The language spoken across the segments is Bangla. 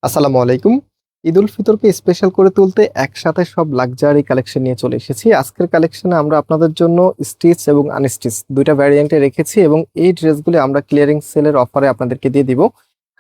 আসসালামু আলাইকুম। ঈদ উল ফিতরকে স্পেশাল করে তুলতে একসাথে সব লাক্সারি কালেকশন নিয়ে চলে এসেছি। আজকের কালেকশনে আমরা আপনাদের জন্য স্টিচ এবং আনস্টিচ দুইটা ভ্যারিয়েন্টে রেখেছি এবং এই ড্রেসগুলো আমরা ক্লিয়ারিং সেলের অফারে আপনাদেরকে দিয়ে দিব।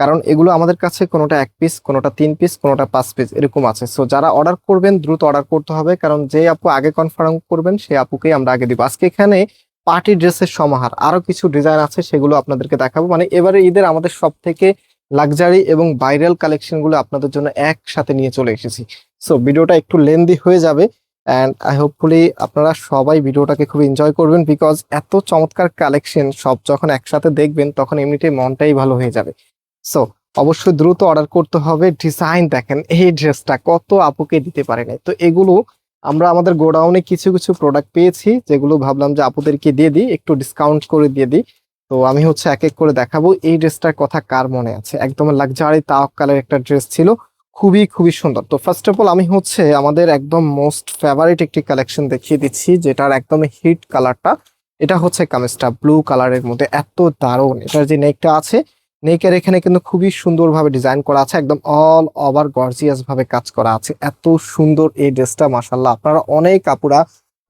কারণ এগুলো আমাদের কাছে কোনোটা 1 পিস, কোনোটা 3 পিস, কোনোটা 5 পিস এরকম আছে। সো যারা অর্ডার করবেন দ্রুত অর্ডার করতে হবে, কারণ যে আপু আগে কনফার্ম করবেন সেই আপুকেই আমরা আগে দিব। আজকে এখানে পার্টি ড্রেসের সমাহার, আরো কিছু ডিজাইন আছে, সেগুলো আপনাদেরকে দেখাবো। মানে এবারে ঈদের আমাদের সব থেকে লাক্সারি এবং ভাইরাল কালেকশন গুলো আপনাদের জন্য একসাথে নিয়ে চলে এসেছি। সো ভিডিওটা একটু লেন্দি হয়ে যাবে অ্যান্ড আই হোপফুলি আপনারা সবাই ভিডিওটাকে খুব এনজয় করবেন, বিকজ এত চমৎকার কালেকশন সব যখন একসাথে দেখবেন তখন এমনিতেই মনটাই ভালো হয়ে যাবে। সো অবশ্যই দ্রুত অর্ডার করতে হবে। ডিজাইন দেখেন, এই ড্রেসটা কত আপুকে দিতে পারে নাই, তো এগুলো আমরা আমাদের গোডাউনে কিছু কিছু প্রোডাক্ট পেয়েছি যেগুলো ভাবলাম যে আপুদেরকে দিয়ে দিই, একটু ডিসকাউন্ট করে দিয়ে দিই। তো আমি এক এক করে দেখাবো। এই ড্রেসটার কথা কার মনে আছে? একদম লাক্সারি তাওয়াক কালার একটা ড্রেস ছিল, খুবই খুবই সুন্দর। তো ফার্স্ট অফ অল আমি আমাদের একদম মোস্ট ফেভারিট একটি কালেকশন দেখিয়ে দিচ্ছি, যেটার একদম হিট কালারটা। এটা হচ্ছে কামিজটা ব্লু কালারের মধ্যে, এত দারুণ। এটার যে নেকটা আছে, নেকের এখানে কিন্তু খুবই সুন্দরভাবে ডিজাইন করা আছে, একদম অল ওভার গর্জিয়াস ভাবে কাজ করা আছে। এত সুন্দর এই ড্রেসটা, মাশাল্লাহ। আপনারা অনেক আপুরা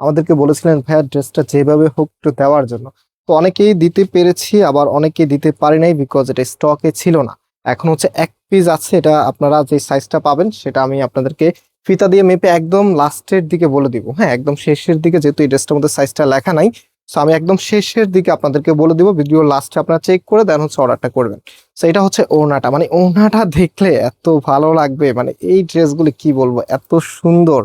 আমাদেরকে বলেছিলেন ভাইয়া ড্রেসটা যেভাবে হোক একটু দেওয়ার জন্য। তো অনেকেই দিতে পেরেছি, আবার অনেকেই দিতে পারি নাই, বিকজ এটা স্টকে ছিল না। এখন 1 পিস আছে, এটা আপনারা যে সাইজটা পাবেন সেটা আমি আপনাদেরকে ফিতা দিয়ে মেপে একদম লাস্টের দিকে বলে দিব। হ্যাঁ, একদম শেষের দিকে, যেহেতু এই ড্রেসটার মধ্যে সাইজটা লেখা নাই, সো আমি একদম শেষের দিকে আপনাদেরকে বলে দিব। ভিডিও লাস্টে আপনারা চেক করে দেন অর্ডারটা করবেন। সো এটা ওড়নাটা, মানে ওড়নাটা দেখলে এত ভালো লাগবে, মানে এই ড্রেসগুলো কি বলবো, এত সুন্দর,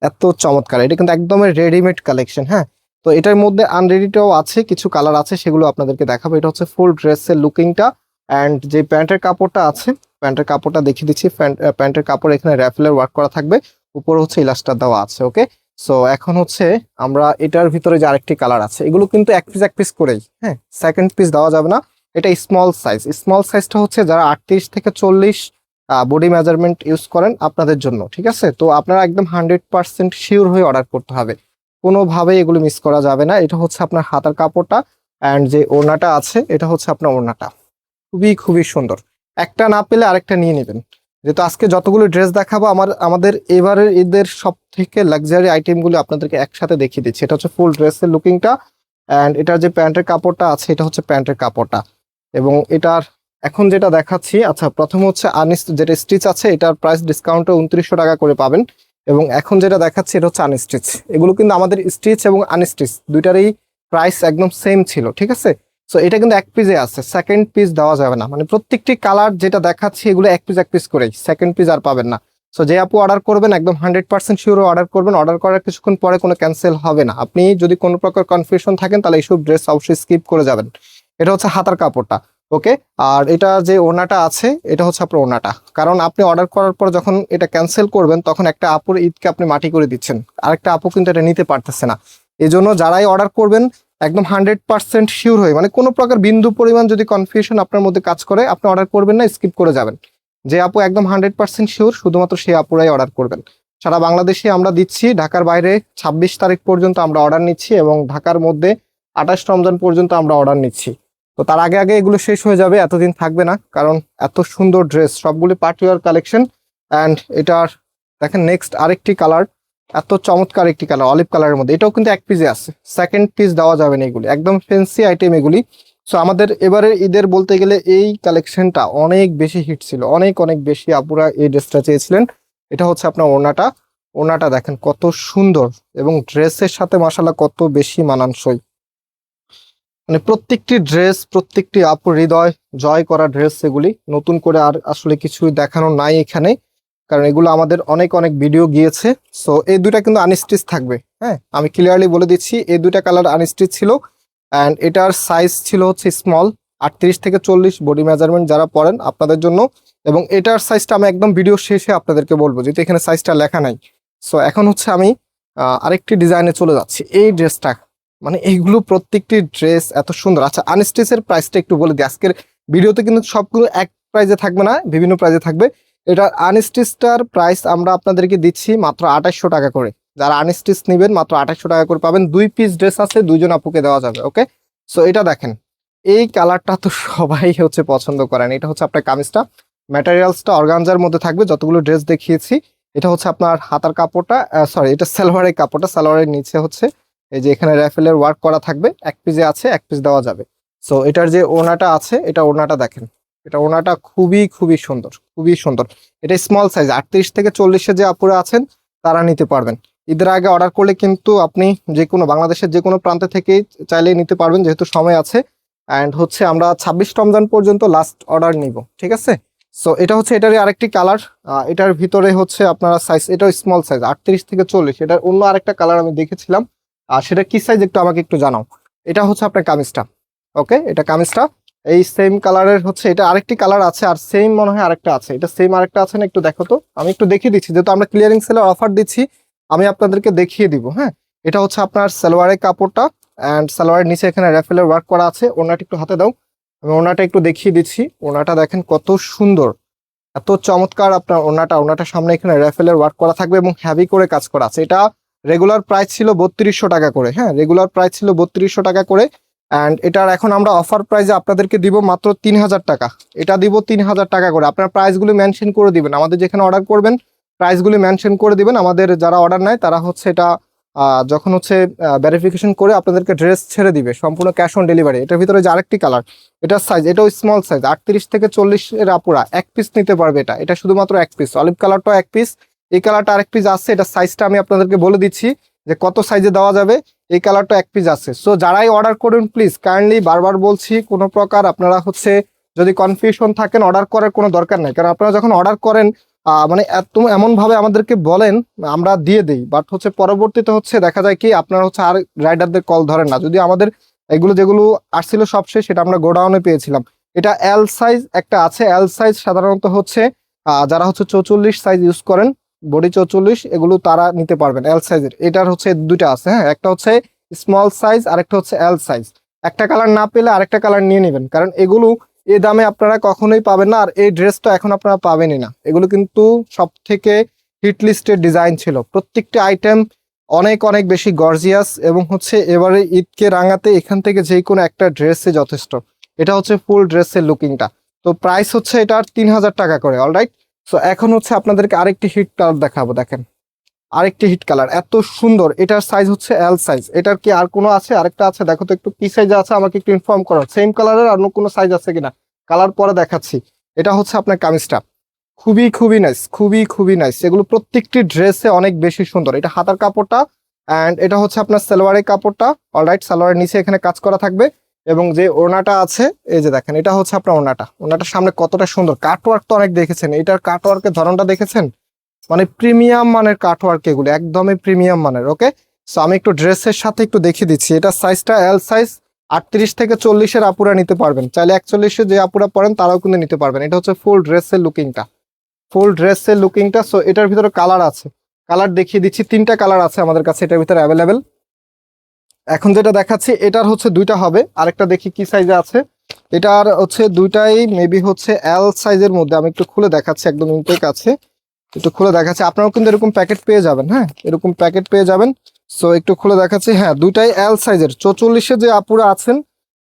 এত চমৎকার। এটা কিন্তু একদম রেডিমেড কালেকশন। হ্যাঁ, তো এটার মধ্যে আনরেডিটাও আছে, কিছু কালার আছে, সেগুলো আপনাদেরকে দেখাবো। এটা ফুল ড্রেসের লুকিংটা। অ্যান্ড যে প্যান্টের কাপড়টা আছে, প্যান্টের কাপড়টা দেখিয়ে দিচ্ছি। প্যান্টের কাপড় এখানে র্যাফেলের ওয়ার্ক করা থাকবে, উপর ইলাস্টার দেওয়া আছে। ওকে, সো এখন আমরা এটার ভিতরে যে আরেকটি কালার আছে, এগুলো কিন্তু এক পিস এক পিস করেই। হ্যাঁ, সেকেন্ড পিস দেওয়া যাবে না। এটা স্মল সাইজ। স্মল সাইজটা যারা 38 থেকে 40 বডি মেজারমেন্ট ইউজ করেন আপনাদের জন্য, ঠিক আছে? তো আপনারা একদম 100% শিওর হয়ে অর্ডার করতে হবে, কোনোভাবেই এগুলো মিস করা যাবে না। এটা আপনার হাতার কাপড়টা, অ্যান্ড যে ওড়নাটা আছে এটা আপনার ওড়নাটা, খুবই খুবই সুন্দর। একটা না পেলে আরেকটা নিয়ে নেবেন, যেহেতু আজকে যতগুলো ড্রেস দেখাবো আমাদের এবারের ঈদের সব থেকে লাক্সারি আইটেমগুলো আপনাদেরকে একসাথে দেখিয়ে দিচ্ছি। এটা ফুল ড্রেসের লুকিংটা, অ্যান্ড এটার যে প্যান্টের কাপড়টা আছে এটা প্যান্টের কাপড়টা। এবং এটার এখন যেটা দেখাচ্ছি, আচ্ছা, প্রথম যেটা স্টিচ আছে, এটার প্রাইস ডিসকাউন্টে 2900 টাকা করে পাবেন। এবং এখন যেটা দেখাচ্ছি এটা আনস্টিচ। এগুলো কিন্তু আমাদের স্টিচ এবং আনস্টিচ দুইটারই প্রাইস একদম সেম ছিল, ঠিক আছে? সো এটা কিন্তু 1 পিসে আছে, সেকেন্ড পিস দেওয়া যাবে না। মানে প্রত্যেকটি কালার যেটা দেখাচ্ছি এগুলো 1 পিস করেই, সেকেন্ড পিস আর পাবেন না। সো যে আপু অর্ডার করবেন একদম 100% শিওর অর্ডার করবেন। অর্ডার করার কিছুক্ষণ পরে কোনো ক্যান্সেল হবে না। আপনি যদি কোনো প্রকার কনফিউশন থাকেন তাহলে এইসব ড্রেস অবশ্যই স্কিপ করে যাবেন। এটা হাতার কাপড়টা। ওকে, আর এটা যে ওড়নাটা আছে এটা আপনার ওড়নাটা। কারণ আপনি অর্ডার করার পর যখন এটা ক্যান্সেল করবেন তখন একটা আপুর ঈদকে আপনি মাটি করে দিচ্ছেন, আরেকটা আপু কিন্তু এটা নিতে পারতেছে না। এই জন্য যারাই অর্ডার করবেন একদম 100% শিওর হয়ে, মানে কোনো প্রকার বিন্দু পরিমাণ যদি কনফিউশন আপনার মধ্যে কাজ করে আপনি অর্ডার করবেন না, স্কিপ করে যাবেন। যে আপু একদম 100% শিওর শুধুমাত্র সেই আপুরাই অর্ডার করবেন। সারা বাংলাদেশে আমরা দিচ্ছি, ঢাকার বাইরে 26 তারিখ পর্যন্ত আমরা অর্ডার নিচ্ছি, এবং ঢাকার মধ্যে 28 রমজান পর্যন্ত আমরা অর্ডার নিচ্ছি। তো তার আগে আগে এগুলো শেষ হয়ে যাবে, এতদিন থাকবে না, কারণ এত সুন্দর ড্রেস সবগুলি পার্টি ওয়্যার কালেকশন। অ্যান্ড এটার দেখেন নেক্সট আরেকটি কালার, এত চমৎকার একটি কালার অলিভ কালারের মধ্যে, এটাও কিন্তু 1 পিসে আছে, সেকেন্ড পিস দেওয়া যাবে না। এগুলি একদম ফ্যান্সি আইটেম এগুলি। সো আমাদের এবারের ঈদের বলতে গেলে এই কালেকশনটা অনেক বেশি হিট ছিল, অনেক অনেক বেশি আপুরা এই ড্রেসটা চেয়েছিলেন। এটা আপনার ওড়নাটা। ওড়নাটা দেখেন কত সুন্দর, এবং ড্রেসের সাথে মাশাআল্লাহ কত বেশি মানানসই। মানে প্রত্যেকটি ড্রেস, প্রত্যেকটি আপুর হৃদয় জয় করা ড্রেস। এগুলি নতুন করে আর আসলে কিছুই দেখানো নাই এখানে, কারণ এগুলো আমাদের অনেক অনেক ভিডিও গিয়েছে। সো এই দুইটা কিন্তু আনস্টিচ থাকবে। হ্যাঁ, আমি ক্লিয়ারলি বলে দিচ্ছি, এই দুইটা কালার আনস্টিচ ছিল। অ্যান্ড এটার সাইজ ছিল স্মল, 38 থেকে 40 বডি মেজারমেন্ট যারা পড়েন আপনাদের জন্য। এবং এটার সাইজটা আমি একদম ভিডিও শেষে আপনাদেরকে বলবো, যেহেতু এখানে সাইজটা লেখা নাই। সো এখন আমি আরেকটি ডিজাইনে চলে যাচ্ছি। এই ড্রেসটা, মানে এইগুলো প্রত্যেকটি ড্রেস এত সুন্দর। আচ্ছা, আনস্টিচের প্রাইসটা একটু বলে দিই। আজকের ভিডিওতে কিন্তু সবগুলো এক প্রাইজে থাকবে না, বিভিন্ন প্রাইজে থাকবে। এটা আনস্টিচটার প্রাইস আমরা আপনাদেরকে দিচ্ছি মাত্র 2800 টাকা করে। যারা আনস্টিচ নেবেন মাত্র 2800 টাকা করে পাবেন। 2 পিস ড্রেস আছে, 2জন আপুকে দেওয়া যাবে। ওকে, সো এটা দেখেন, এই কালারটা তো সবাই পছন্দ করেন। এটা আপনার কামিজটা, ম্যাটেরিয়ালসটা অর্গানজার মধ্যে থাকবে যতগুলো ড্রেস দেখিয়েছি। এটা হচ্ছে আপনার হাতার কাপড়টা, সরি এটা সালোয়ারের কাপড়টা, সালোয়ারের নিচে হচ্ছে এই যে এখানে র্যাফেলের ওয়ার্ক করা থাকবে, এক পিসে আছে, এক পিস দেওয়া যাবে। সো এটার যে ওড়নাটা আছে, এটা ওড়নাটা দেখেন, এটা ওড়নাটা খুবই খুবই সুন্দর, খুবই সুন্দর। এটা স্মল সাইজ 38 থেকে 40-এ যে আপুরা আছেন তারা নিতে পারবেন। ঈদের আগে অর্ডার করলে কিন্তু আপনি যে কোনো বাংলাদেশের যে কোনো প্রান্ত থেকেই চাইলেই নিতে পারবেন, যেহেতু সময় আছে। অ্যান্ড হচ্ছে আমরা 26 রমজান পর্যন্ত লাস্ট অর্ডার নিব, ঠিক আছে। সো এটা হচ্ছে এটারই আরেকটি কালার। এটার ভিতরে হচ্ছে আপনারা সাইজ, এটাও স্মল সাইজ 38 থেকে 40। এটার অন্য আরেকটা কালার আমি দেখেছিলাম, আর সেটা কি সাইজ একটু আমাকে একটু জানাও। এটা হচ্ছে আপনার কামিজটা, ওকে, এটা কামিজটা এই সেম কালারের হচ্ছে। এটা আরেকটি কালার আছে, আর সেম মনে হয় আরেকটা আছে, এটা সেম আরেকটা আছে না, একটু দেখো তো। আমি একটু দেখিয়ে দিচ্ছি, যেহেতু আমরা ক্লিয়ারিং সেলের অফার দিচ্ছি, আমি আপনাদেরকে দেখিয়ে দিব। হ্যাঁ, এটা হচ্ছে আপনার সালোয়ারের কাপড়টা, অ্যান্ড সালোয়ারের নিচে এখানে র্যাফেলের ওয়ার্ক করা আছে। ওনাটা একটু হাতে দাও, আমি ওনাটা একটু দেখিয়ে দিচ্ছি। ওনাটা দেখেন কত সুন্দর, এত চমৎকার আপনার ওনাটার সামনে এখানে র্যাফেলের ওয়ার্ক করা থাকবে এবং হেভি করে কাজ করা আছে। এটা রেগুলার প্রাইস ছিল 3200 টাকা করে। হ্যাঁ, রেগুলার প্রাইস ছিল 3200 টাকা করে, অ্যান্ড এটার এখন আমরা অফার প্রাইসে আপনাদেরকে দিব মাত্র 3000 টাকা। এটা দিব 3000 টাকা করে। আপনার প্রাইসগুলি মেনশন করে দিবেন, আমাদের যেখানে অর্ডার করবেন প্রাইসগুলি মেনশন করে দিবেন। আমাদের যারা অর্ডার নেয় তারা হচ্ছে এটা যখন হচ্ছে ভেরিফিকেশন করে আপনাদেরকে ড্রেস ছেড়ে দিবে, সম্পূর্ণ ক্যাশ অন ডেলিভারি। এটার ভিতরে যে আরেকটি কালার, এটার সাইজ, এটাও স্মল সাইজ 38 থেকে 40-এর আপুরা এক পিস নিতে পারবে। এটা শুধুমাত্র এক পিস। অলিভ কালারটাও এক পিস, এই কালারটা আরেক পিস আছে। এটা সাইজটা আমি আপনাদেরকে বলে দিচ্ছি যে কত সাইজে দেওয়া যাবে। এই কালারটা এক পিস আছে। সো যারাই অর্ডার করুন প্লিজ কাইন্ডলি, বারবার বলছি, কোনো প্রকার আপনারা হচ্ছে যদি কনফিউশন থাকেন অর্ডার করার কোনো দরকার নেই। কারণ আপনারা যখন অর্ডার করেন মানে এমন ভাবে আমাদেরকে বলেন, আমরা দিয়ে দিই, বাট হচ্ছে পরবর্তীতে হচ্ছে দেখা যায় কি আপনারা হচ্ছে আর রাইডারদের কল ধরেন না। যদি আমাদের এগুলো যেগুলো আসছিল সব শেষ, সেটা আমরা গোডাউনে পেয়েছিলাম। এটা এল সাইজ একটা আছে। এল সাইজ সাধারণত হচ্ছে যারা হচ্ছে 44 সাইজ ইউজ করেন, বডি 44, এগুলো তারা নিতে পারবেন এল সাইজের। এটার হচ্ছে দুইটা আছে। হ্যাঁ, একটা হচ্ছে স্মল সাইজ আর একটা হচ্ছে এল সাইজ। একটা কালার না পেলে আরেকটা কালার নিয়ে নেবেন, কারণ এগুলো এই দামে আপনারা কখনোই পাবেন না। আর এই ড্রেসটা এখন আপনারা পাবেনই না। এগুলো কিন্তু সব থেকে হিট লিস্টের ডিজাইন ছিল, প্রত্যেকটি আইটেম অনেক অনেক বেশি গর্জিয়াস, এবং হচ্ছে এবারে ঈদকে রাঙাতে এখান থেকে যে কোনো একটা ড্রেসে যথেষ্ট। এটা হচ্ছে ফুল ড্রেসের লুকিংটা। তো প্রাইস হচ্ছে এটার 3000 টাকা করে। অলরাইট, সো এখন হচ্ছে আপনাদেরকে আরেকটি হিট কালার দেখাবো। দেখেন আরেকটি হিট কালার, এত সুন্দর। এটার সাইজ হচ্ছে এল সাইজ। এটার কি আর কোনো আছে? আরেকটা আছে, দেখো তো একটু কি সাইজে আছে, আমাকে একটু ইনফর্ম করো। সেম কালারের আর কোনো সাইজ আছে কিনা, কালার পরে দেখাচ্ছি। এটা হচ্ছে আপনার কামিজটা, খুবই খুবই নাইস, খুবই খুবই নাইস। এগুলো প্রত্যেকটি ড্রেসে অনেক বেশি সুন্দর। এটা হাতার কাপড়টা, অ্যান্ড এটা হচ্ছে আপনার সালোয়ারের কাপড়টা। অলরাইট, সালোয়ারের নিচে এখানে কাজ করা থাকবে, এবং যে ওড়নাটা আছে এই যে দেখেন, এটা হচ্ছে আপনার ওড়নাটার সামনে কতটা সুন্দর কাটওয়ার্ক, তো অনেক দেখেছেন। এটার কাটওয়ার্কের ধরনটা দেখেছেন, মানে প্রিমিয়াম মানের কাটওয়ার্ক, এগুলো একদমই প্রিমিয়াম মানের। ওকে, সো আমি একটু ড্রেসের সাথে একটু দেখিয়ে দিচ্ছি। এটা সাইজটা এল সাইজ, 38 থেকে 40-এর আপুরা নিতে পারবেন। চাইলে 41-এ যে আপুরা পরেন তারাও কিন্তু নিতে পারবেন। এটা হচ্ছে ফুল ড্রেসের লুকিংটা, ফুল ড্রেসের লুকিংটা। সো এটার ভিতরে কালার আছে, কালার দেখিয়ে দিচ্ছি। 3টা কালার আছে আমাদের কাছে এটার ভিতরে অ্যাভেলেবেল। এখন যেটা দেখাচ্ছি এটার হচ্ছে 2টা হবে, আরেকটা দেখি কি সাইজে আছে। এটার হচ্ছে 2টাই মেবি হচ্ছে এল সাইজের মধ্যে। আমি একটু খুলে দেখাচ্ছি, একদম ইনটেক আছে, একটু খুলে দেখাচ্ছি। আপনারাও কিন্তু এরকম প্যাকেট পেয়ে যাবেন। হ্যাঁ, এরকম প্যাকেট পেয়ে যাবেন। সো একটু খুলে দেখাচ্ছি। হ্যাঁ, 2টাই এল সাইজের। 44-এ যে আপুরা আছেন,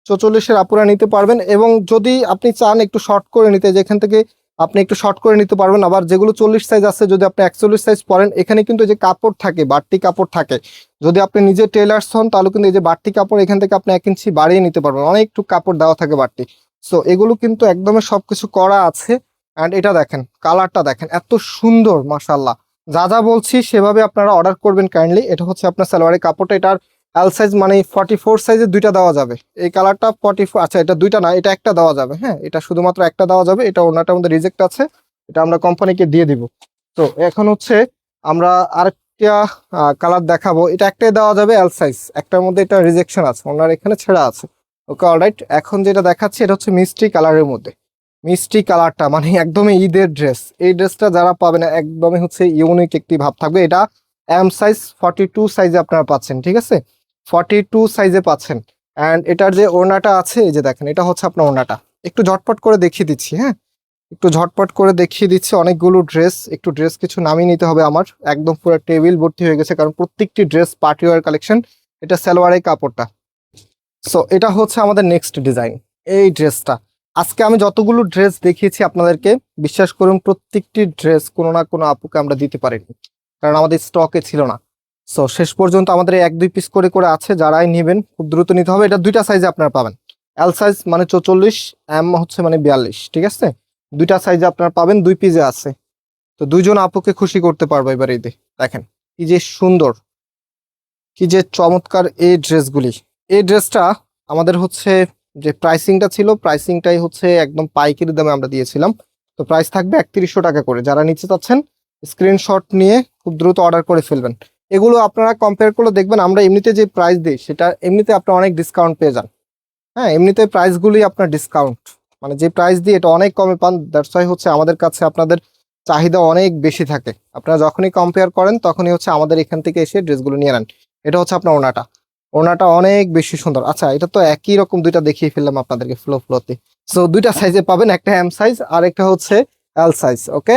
44-এর আপুরা নিতে পারবেন, এবং যদি আপনি চান একটু শর্ট করে নিতে, যেখান থেকে আপনি একটু শর্ট করে নিতে পারবেন। আবার যেগুলো 40 সাইজ আছে, যদি আপনি 41 সাইজ পরেন, এখানে কিন্তু যে কাপড় থাকে, বাড়তি কাপড় থাকে। যদি আপনি নিজে টেলার্স হন তাহলে কিন্তু এই যে বাড়তি কাপড়, এখান থেকে আপনি 1 ইঞ্চি বাড়িয়ে নিতে পারবেন, অনেকটু কাপড় দেওয়া থাকে বাড়তি। সো এগুলো কিন্তু একদমই সবকিছু করা আছে। অ্যান্ড এটা দেখেন, কালারটা দেখেন, এত সুন্দর, মাশাআল্লাহ। যা যা বলছি সেভাবে আপনারা অর্ডার করবেন কাইন্ডলি। এটা হচ্ছে আপনার সালোয়ারের কাপড়টা। এটার এল সাইজ মানে 44 সাইজের 2টা দেওয়া যাবে। এই কালারটা 44, আচ্ছা এটা 2টা না, এটা একটা দেওয়া যাবে। হ্যাঁ, এটা শুধুমাত্র একটা দেওয়া যাবে। এটা ওনাটার মধ্যে রিজেক্ট আছে, এটা আমরা কোম্পানিকে দিয়ে দিব। তো এখন হচ্ছে আমরা আরেকটা কালার দেখাবো। এটা একটাই দেওয়া যাবে এল সাইজ, একটার মধ্যে এটা রিজেকশন আছে, ওনার এখানে ছেঁড়া আছে। ওকে, অলরাইট। এখন যেটা দেখাচ্ছি এটা হচ্ছে মিষ্টি কালারের মধ্যে। মিষ্টি কালারটা মানে একদমই ঈদের ড্রেস। এই ড্রেসটা যারা পাবেন একদমই হচ্ছে ইউনিক একটি ভাব থাকবে। এটা এম সাইজ 42 সাইজে আপনারা পাচ্ছেন, ঠিক আছে, 42 সাইজে পাচ্ছেন। অ্যান্ড এটার যে ওড়নাটা আছে এই যে দেখেন, এটা হচ্ছে আপনার ওড়নাটা। একটু ঝটপট করে দেখিয়ে দিচ্ছি। হ্যাঁ, একটু ঝটপট করে দেখিয়ে দিচ্ছি। অনেকগুলো ড্রেস, একটু ড্রেস কিছু নামিয়ে নিতে হবে আমার, একদম পুরো টেবিল ভর্তি হয়ে গেছে, কারণ প্রত্যেকটি ড্রেস পার্টি ওয়্যার কালেকশন। এটা সালোয়ারের কাপড়টা। সো এটা হচ্ছে আমাদের নেক্সট ডিজাইন, এই ড্রেসটা। আজকে আমি যতগুলো ড্রেস দেখিয়েছি আপনাদেরকে, বিশ্বাস করুন প্রত্যেকটি ড্রেস কোনো না কোনো আপুকে আমরা দিতে পারিনি, কারণ আমাদের স্টকে ছিল না। সো শেষ পর্যন্ত আমাদের এই 1-2 পিস করে করে আছে, যারাই নেবেন খুব দ্রুত নিতে হবে। এটা দুইটা সাইজে আপনারা পাবেন, এল সাইজ মানে 44, এম হচ্ছে মানে 42, ঠিক আছে? দুইটা সাইজে আপনারা পাবেন, 2 পিসে আছে। তো দুইজন আপুকে খুশি করতে পারবো এবার ঈদে। দেখেন কি যে সুন্দর, কি যে চমৎকার এই ড্রেসগুলি। এই ড্রেসটা আমাদের হচ্ছে যে প্রাইসিংটা ছিল, প্রাইসিংটাই হচ্ছে একদম পাইকারি দামে আমরা দিয়েছিলাম। তো প্রাইস থাকবে 3100 টাকা করে। যারা নিতে চাচ্ছেন স্ক্রিনশট নিয়ে খুব দ্রুত অর্ডার করে ফেলবেন। এগুলো আপনারা কম্পেয়ার করলে দেখবেন আমরা এমনিতে যে প্রাইস দিই সেটা এমনিতে আপনারা অনেক ডিসকাউন্ট পেয়ে যান। হ্যাঁ, এমনিতে প্রাইসগুলি আপনার ডিসকাউন্ট, মানে যে প্রাইস দিয়ে এটা অনেক কমে পান। দ্যাটস ওয়াই হচ্ছে আমাদের কাছে আপনাদের চাহিদা অনেক বেশি থাকে। আপনারা যখনই কম্পেয়ার করেন তখনই হচ্ছে আমাদের এখান থেকে এসে ড্রেসগুলো নিয়ে নেন। এটা হচ্ছে আপনার ওনাটা, ওনাটা অনেক বেশি সুন্দর। আচ্ছা, এটা তো একই রকম দুইটা দেখিয়ে ফেললাম আপনাদেরকে ফ্লোতে। সো দুইটা সাইজে পাবেন, একটা এম সাইজ আর একটা হচ্ছে এল সাইজ। ওকে,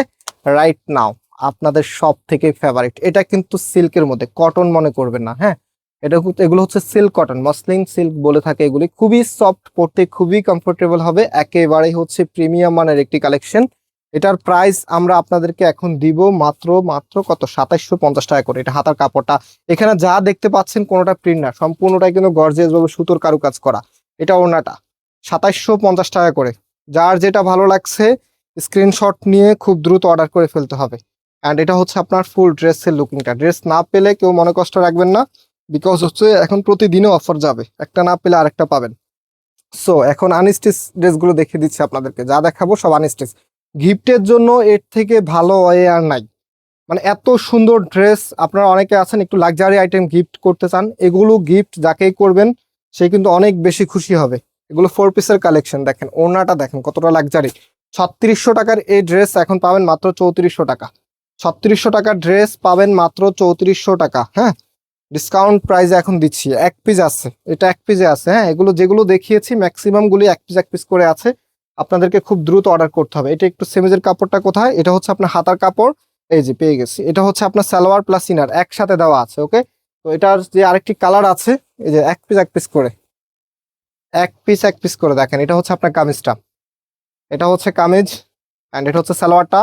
রাইট নাও আপনাদের সব থেকে ফেভারিট, এটা কিন্তু সিল্কের মধ্যে, কটন মনে করবেন না। হ্যাঁ, এগুলো হচ্ছে সিল্ক কটন, মসলিন সিল্ক বলে থাকে এগুলি। খুবই সফট, পড়তে খুবই কমফোর্টেবল হবে, একেবারেই হচ্ছে প্রিমিয়াম মানের একটি কালেকশন। এটার প্রাইস আমরা আপনাদেরকে এখন দিব মাত্র মাত্র কত, 2750 টাকা করে। এটা হাতার কাপড়টা এখানে যা দেখতে পাচ্ছেন কোনোটা প্রিন্ট না, সম্পূর্ণটাই কিন্তু গর্জিয়াস ভাবে সুতোর কারুকাজ করা। এটা ওড়নাটা 2750 টাকা করে। যার যেটা ভালো লাগছে স্ক্রিনশট নিয়ে খুব দ্রুত অর্ডার করে ফেলতে হবে। অ্যান্ড এটা হচ্ছে আপনার ফুল ড্রেসের লুকিংটা। ড্রেস না পেলে কেউ মনে কষ্ট রাখবেন না, বিকজ হচ্ছে এখন প্রতিদিনও অফার যাবে, একটা না পেলে আরেকটা পাবেন। সো এখন আনস্টিচ ড্রেসগুলো দেখিয়ে দিচ্ছি আপনাদেরকে, যা দেখাবো সব আনস্টিচ। গিফটের জন্য এর থেকে ভালো ওয়ে আর নাই। মানে এত সুন্দর ড্রেস, আপনারা অনেকে আছেন একটু লাক্সারি আইটেম গিফট করতে চান, এগুলো গিফট যাকেই করবেন সে কিন্তু অনেক বেশি খুশি হবে। এগুলো 4 পিসের কালেকশন। দেখেন ওড়নাটা দেখেন কতটা লাক্সারি। 3600 টাকার এই ড্রেস এখন পাবেন মাত্র 3400 টাকা। 3600 টাকার ড্রেস পাবেন মাত্র 3400 টাকা। হ্যাঁ, ডিসকাউন্ট প্রাইসে এখন দিচ্ছি। এক পিস আছে, এটা এক পিসে আছে। হ্যাঁ, এগুলো যেগুলো দেখিয়েছি ম্যাক্সিমাম গুলি এক পিস করে আছে। আপনাদেরকে খুব দ্রুত অর্ডার করতে হবে। এটা একটু সেমিজের কাপড়টা কোথায়, এটা হচ্ছে আপনার হাতার কাপড়, এই যে পেয়ে গেছি। এটা হচ্ছে আপনার সালোয়ার প্লাস ইনার একসাথে দেওয়া আছে। ওকে, তো এটার যে আরেকটি কালার আছে, এই যে এক পিস করে, এক পিস করে দেখেন। এটা হচ্ছে আপনার কামিজটা, এটা হচ্ছে কামিজ, অ্যান্ড এটা হচ্ছে সালোয়ারটা।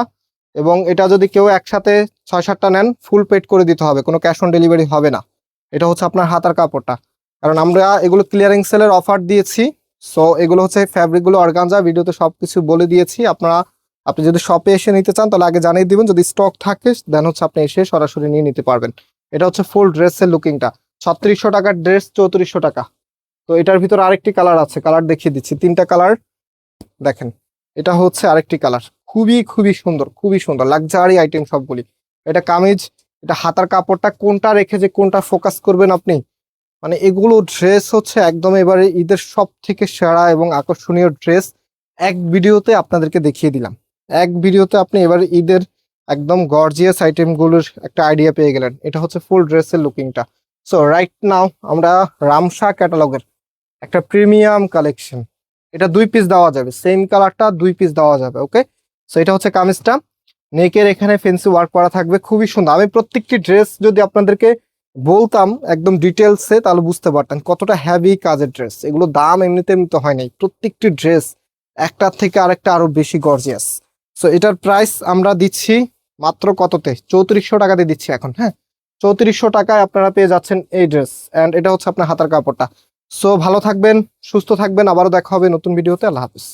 এবং এটা যদি কেউ একসাথে 6-7টা নেন ফুল পেড করে দিতে হবে, কোনো ক্যাশ অন ডেলিভারি হবে না। এটা হচ্ছে আপনার হাতার কাপড়টা, কারণ আমরা এগুলো ক্লিয়ারিং সেলের অফার দিয়েছি। সো এগুলো হচ্ছে ফ্যাব্রিকগুলো অর্গানজা, ভিডিওতে সবকিছু বলে দিয়েছি। আপনি যদি শপে এসে নিতে চান তাহলে আগে জানিয়ে দিবেন, যদি স্টক থাকে দেন হচ্ছে আপনি এসে সরাসরি নিয়ে নিতে পারবেন। এটা হচ্ছে ফুল ড্রেসের লুকিংটা। 3600 টাকার ড্রেস 3400 টাকা। তো এটার ভিতরে আরেকটি কালার আছে, কালার দেখিয়ে দিচ্ছি, 3টা কালার দেখেন। এটা হচ্ছে আরেকটি কালার, খুবই খুবই সুন্দর, খুবই সুন্দর লাক্সারি আইটেম সবগুলি। এটা কামিজ, এটা হাতার কাপড়টা, কোনটা রেখে যে কোনটা ফোকাস করবেন আপনি। মানে এগুলো ড্রেস হচ্ছে একদম এবারে ঈদের সব থেকে সেরা এবং আকর্ষণীয় ড্রেস। এক ভিডিওতে আপনাদেরকে দেখিয়ে দিলাম, এক ভিডিওতে আপনি এবারে ঈদের একদম গর্জিয়াস আইটেমগুলোর একটা আইডিয়া পেয়ে গেলেন। এটা হচ্ছে ফুল ড্রেসের লুকিংটা। সো রাইট নাও আমরা রামসা ক্যাটালগের একটা প্রিমিয়াম কালেকশন, এটা 2 পিস দেওয়া যাবে, সেম কালারটা 2 পিস দেওয়া যাবে। ওকে, সো এটা হচ্ছে কামিজটা, নেকের এখানে ফেন্সি ওয়ার্ক করা থাকবে, খুবই সুন্দর। আমি প্রত্যেকটি ড্রেস যদি আপনাদেরকে বলতাম একদম ডিটেলসে তাহলে বুঝতে পারতেন কতটা হেভি কাজের ড্রেস। এগুলো দাম এমনিতে এমনিতে হয় নাই, প্রত্যেকটি ড্রেস একটার থেকে আরেকটা আরো বেশি গর্জিয়াস। সো এটার প্রাইস আমরা দিচ্ছি মাত্র কততে, 3400 টাকাতে দিচ্ছি এখন। হ্যাঁ, 3400 টাকায় আপনারা পেয়ে যাচ্ছেন এই ড্রেস। অ্যান্ড এটা হচ্ছে আপনার হাতার কাপড়টা। সো ভালো থাকবেন, সুস্থ থাকবেন, আবারও দেখা হবে নতুন ভিডিওতে। আল্লাহ হাফিজ।